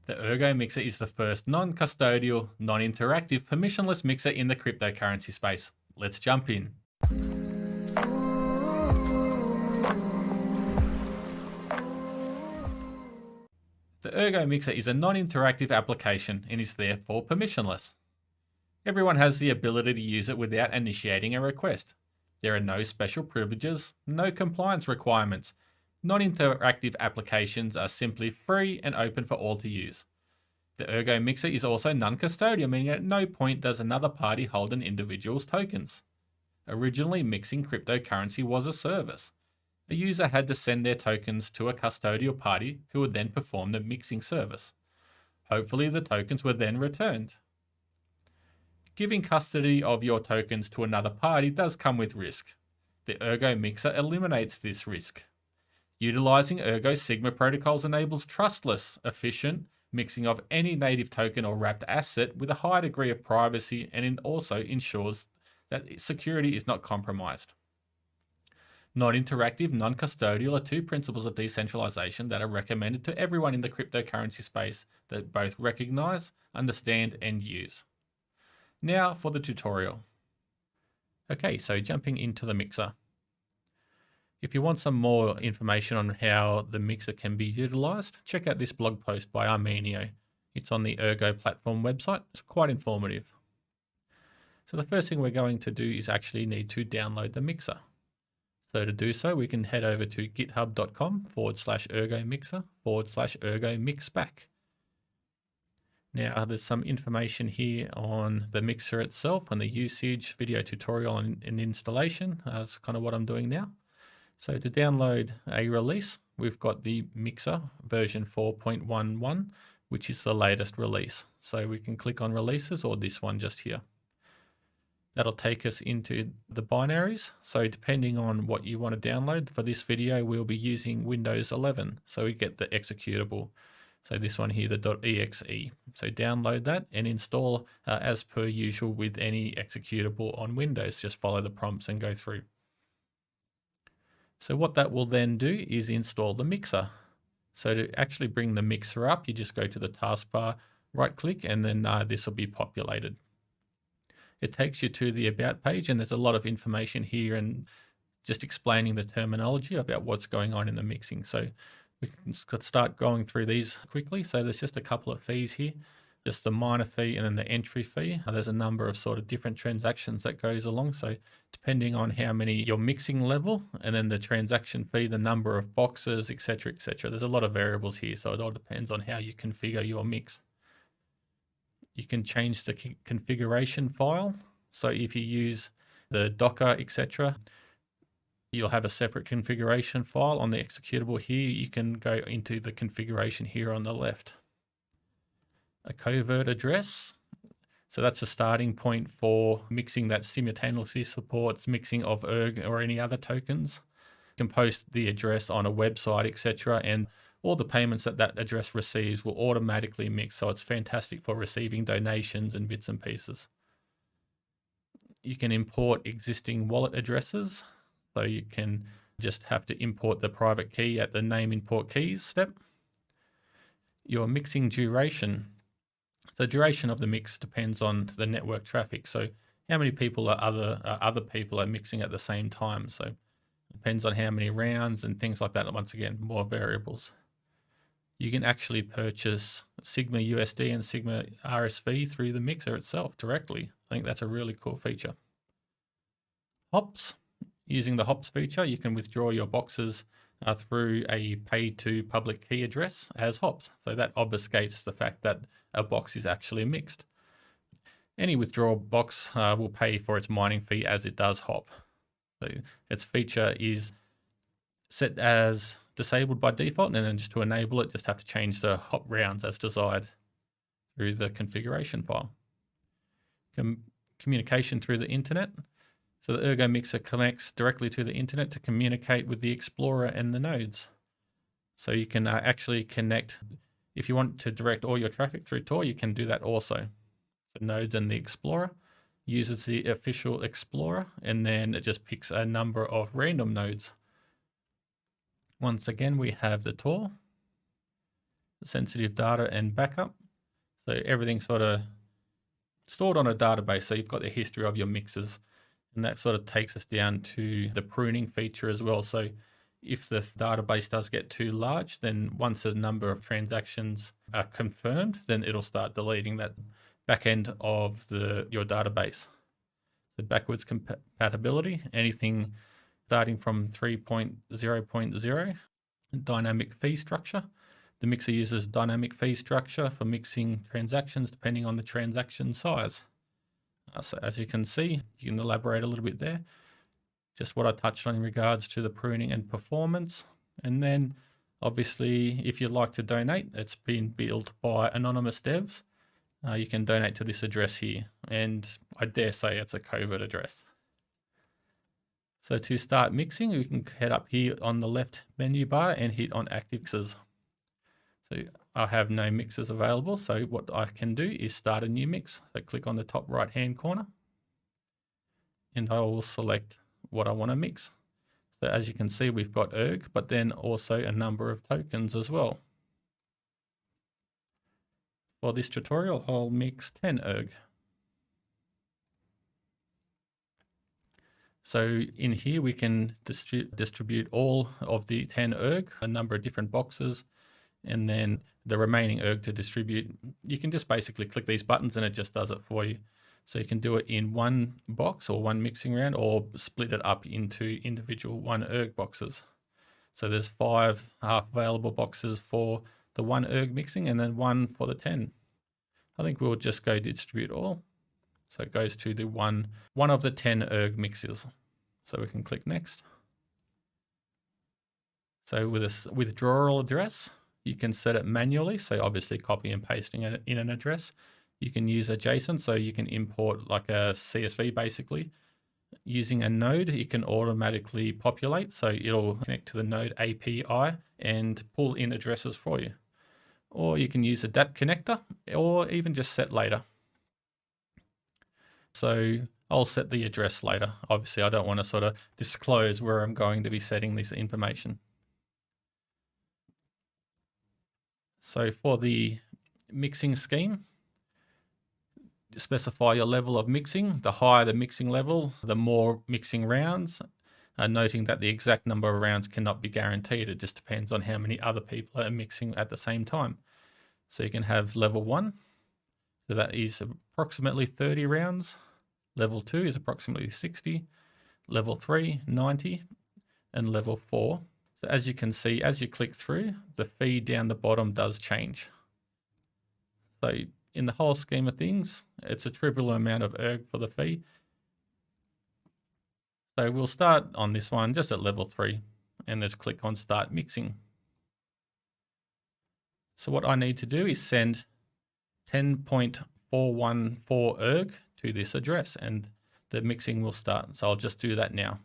The Ergo Mixer is the first non-custodial, non-interactive, permissionless mixer in the cryptocurrency space. Let's jump in. The Ergo Mixer is a non-interactive application and is therefore permissionless. Everyone has the ability to use it without initiating a request. There are no special privileges, no compliance requirements. Non-interactive applications are simply free and open for all to use. The Ergo Mixer is also non-custodial, meaning at no point does another party hold an individual's tokens. Originally, mixing cryptocurrency was a service. A user had to send their tokens to a custodial party who would then perform the mixing service. Hopefully, the tokens were then returned. Giving custody of your tokens to another party does come with risk. The Ergo Mixer eliminates this risk. Utilizing Ergo Sigma protocols enables trustless, efficient mixing of any native token or wrapped asset with a high degree of privacy, and it also ensures that security is not compromised. Non-interactive, non-custodial are two principles of decentralization that are recommended to everyone in the cryptocurrency space that both recognize, understand, and use. Now for the tutorial. Okay, so jumping into the mixer. If you want some more information on how the mixer can be utilized, check out this blog post by Armeanio. It's on the Ergo platform website. It's quite informative. So the first thing we're going to do is actually need to download the mixer. So to do so, we can head over to github.com/Ergo Mixer/Ergo Mixback. Now there's some information here on the mixer itself and the usage, video tutorial and installation. That's kind of what I'm doing now. So to download a release, we've got the mixer version 4.11, which is the latest release. So we can click on releases or this one just here. That'll take us into the binaries. So depending on what you want to download, for this video, we'll be using Windows 11. So we get the executable. So this one here, the .exe. So download that and install as per usual with any executable on Windows. Just follow the prompts and go through. So what that will then do is install the mixer. So to actually bring the mixer up, you just go to the taskbar, right click, and then this will be populated. It takes you to the About page, and there's a lot of information here and just explaining the terminology about what's going on in the mixing. So we can start going through these quickly. So there's just a couple of fees here, just the minor fee and then the entry fee. There's a number of sort of different transactions that goes along. So depending on how many your mixing level, and then the transaction fee, the number of boxes, etc., etc. There's a lot of variables here. So it all depends on how you configure your mix. You can change the configuration file. So if you use the Docker, etc., you'll have a separate configuration file. On the executable here, you can go into the configuration here on the left. A covert address. So that's a starting point for mixing that simultaneously supports mixing of Erg or any other tokens. You can post the address on a website, etc., and all the payments that that address receives will automatically mix. So it's fantastic for receiving donations and bits and pieces. You can import existing wallet addresses. So you can just have to import the private key at the name import keys step. Your mixing duration. The duration of the mix depends on the network traffic. So how many people are other people are mixing at the same time. So it depends on how many rounds and things like that. Once again, more variables. You can actually purchase Sigma USD and Sigma RSV through the mixer itself directly. I think that's a really cool feature. Hops. Using the hops feature, you can withdraw your boxes through a pay to public key address as hops. So that obfuscates the fact that a box is actually mixed. Any withdrawal box will pay for its mining fee as it does hop. So its feature is set as disabled by default, and then just to enable it, just have to change the hop rounds as desired through the configuration file. Communication through the internet. So the Ergo Mixer connects directly to the internet to communicate with the Explorer and the nodes. So you can actually connect, if you want to direct all your traffic through Tor, you can do that also. The nodes and the Explorer uses the official Explorer, and then it just picks a number of random nodes. Once again, we have the Tor. sensitive data and backup. So everything's sort of stored on a database. So you've got the history of your mixes, and that sort of takes us down to the pruning feature as well. So if the database does get too large, then once a number of transactions are confirmed, then it'll start deleting that back end of your database. The backwards compatibility, anything starting from 3.0.0, dynamic fee structure. The mixer uses dynamic fee structure for mixing transactions depending on the transaction size. So as you can see, you can elaborate a little bit there. Just what I touched on in regards to the pruning and performance. And then obviously, if you'd like to donate, it's been built by anonymous devs. You can donate to this address here. And I dare say it's a covert address. So to start mixing, we can head up here on the left menu bar and hit on active mixers. So I have no mixers available. So what I can do is start a new mix. So click on the top right hand corner and I will select what I want to mix. So as you can see, we've got erg, but then also a number of tokens as well. For this tutorial, I'll mix 10 erg. So in here, we can distribute all of the 10 erg, a number of different boxes, and then the remaining erg to distribute. You can just basically click these buttons and it just does it for you. So you can do it in one box or one mixing round, or split it up into individual 1 erg boxes. So there's 5 half available boxes for the 1 erg mixing and then 1 for the 10. I think we'll just go distribute all. So it goes to the one of the 10 erg mixes. So we can click next. So with a withdrawal address, you can set it manually. So obviously copy and pasting it in an address. You can use a JSON, so you can import like a CSV basically. Using a node, it can automatically populate. So it'll connect to the node API and pull in addresses for you. Or you can use a DAT connector or even just set later. So I'll set the address later. Obviously, I don't want to sort of disclose where I'm going to be setting this information. So for the mixing scheme, specify your level of mixing. The higher the mixing level, the more mixing rounds. Noting that the exact number of rounds cannot be guaranteed. It just depends on how many other people are mixing at the same time. So you can have level 1. So that is approximately 30 rounds. Level 2 is approximately 60. Level 3, 90. And level 4. So as you can see, as you click through, the fee down the bottom does change. So in the whole scheme of things, it's a trivial amount of erg for the fee. So we'll start on this one just at level 3 and let's click on start mixing. So what I need to do is send 10.414 erg to this address and the mixing will start. So I'll just do that now.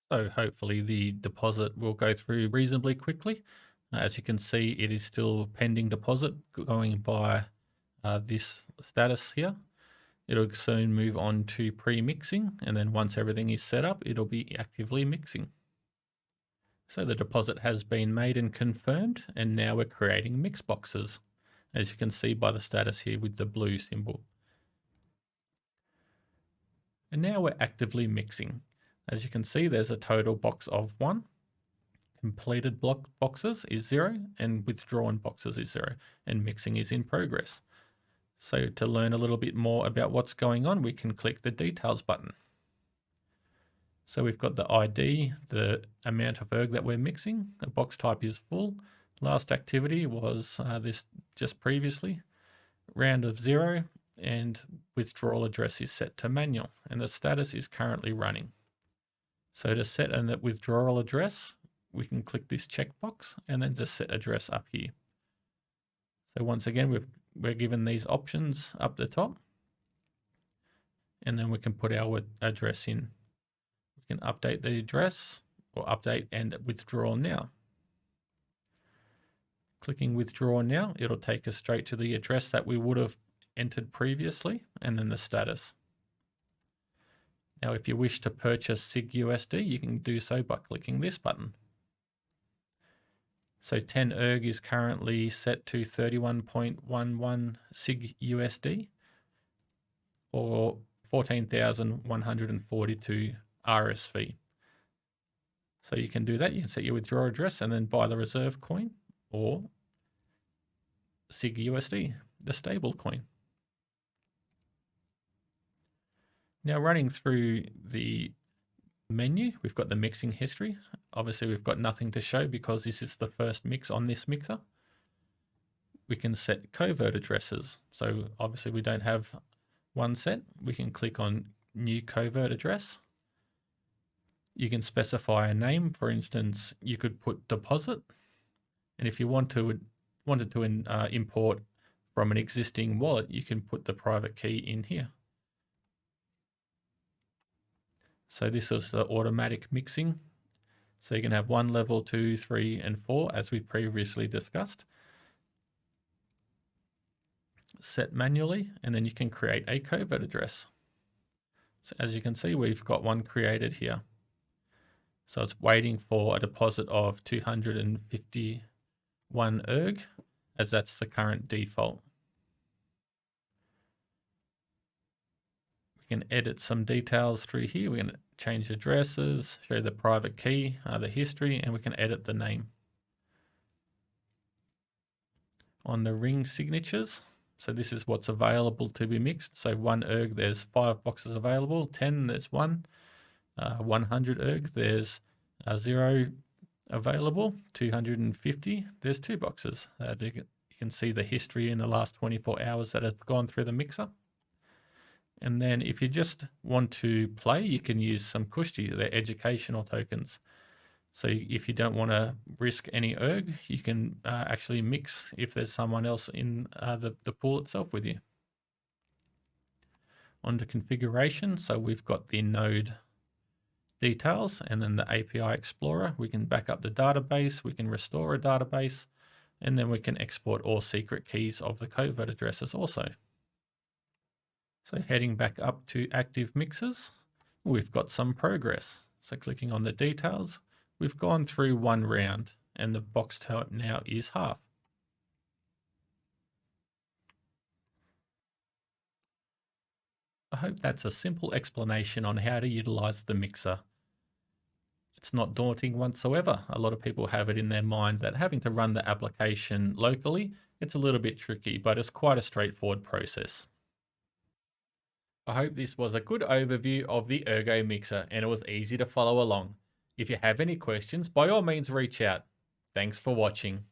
So hopefully the deposit will go through reasonably quickly. As you can see, it is still pending deposit going by this status here. It'll soon move on to pre-mixing, and then once everything is set up, it'll be actively mixing. So the deposit has been made and confirmed, and now we're creating mix boxes, as you can see by the status here with the blue symbol. And now we're actively mixing. As you can see, there's a total box of 1. Completed block boxes is 0 and withdrawn boxes is 0 and mixing is in progress. So to learn a little bit more about what's going on, we can click the details button. So we've got the ID, the amount of erg that we're mixing, the box type is full. Last activity was this just previously, round of 0 and withdrawal address is set to manual and the status is currently running. So to set a withdrawal address, we can click this checkbox and then just set address up here. So once again, we're given these options up the top and then we can put our address in. We can update the address or update and withdraw now. Clicking withdraw now, it'll take us straight to the address that we would have entered previously and then the status. Now, if you wish to purchase SIG USD, you can do so by clicking this button. So 10 erg is currently set to 31.11 SIG USD or 14,142 RSV. So you can do that. You can set your withdrawal address and then buy the reserve coin or SIG USD, the stable coin. Now running through the menu, we've got the mixing history. Obviously we've got nothing to show because this is the first mix on this mixer. We can set covert addresses. So obviously we don't have one set. We can click on new covert address. You can specify a name. For instance, you could put deposit. And if you wanted to import from an existing wallet, you can put the private key in here. So this is the automatic mixing. So you can have 1, level 2, 3, and 4, as we previously discussed. Set manually, and then you can create a covert address. So as you can see, we've got one created here. So it's waiting for a deposit of 251 erg, as that's the current default. We can edit some details through here. We can change addresses, show the private key, the history, and we can edit the name. On the ring signatures, so this is what's available to be mixed. So 1 erg, there's 5 boxes available. 10, there's 1. 100 erg, there's 0 available. 250, there's 2 boxes. You can see the history in the last 24 hours that have gone through the mixer. And then if you just want to play, you can use some kushti, they're educational tokens. So if you don't want to risk any erg, you can actually mix if there's someone else in the pool itself with you. On to configuration, so we've got the node details and then the API Explorer. We can back up the database, we can restore a database, and then we can export all secret keys of the covert addresses also. So heading back up to active mixers, we've got some progress. So clicking on the details, we've gone through 1 round and the box type now is half. I hope that's a simple explanation on how to utilize the mixer. It's not daunting whatsoever. A lot of people have it in their mind that having to run the application locally, it's a little bit tricky, but it's quite a straightforward process. I hope this was a good overview of the Ergo Mixer and it was easy to follow along. If you have any questions, by all means reach out. Thanks for watching.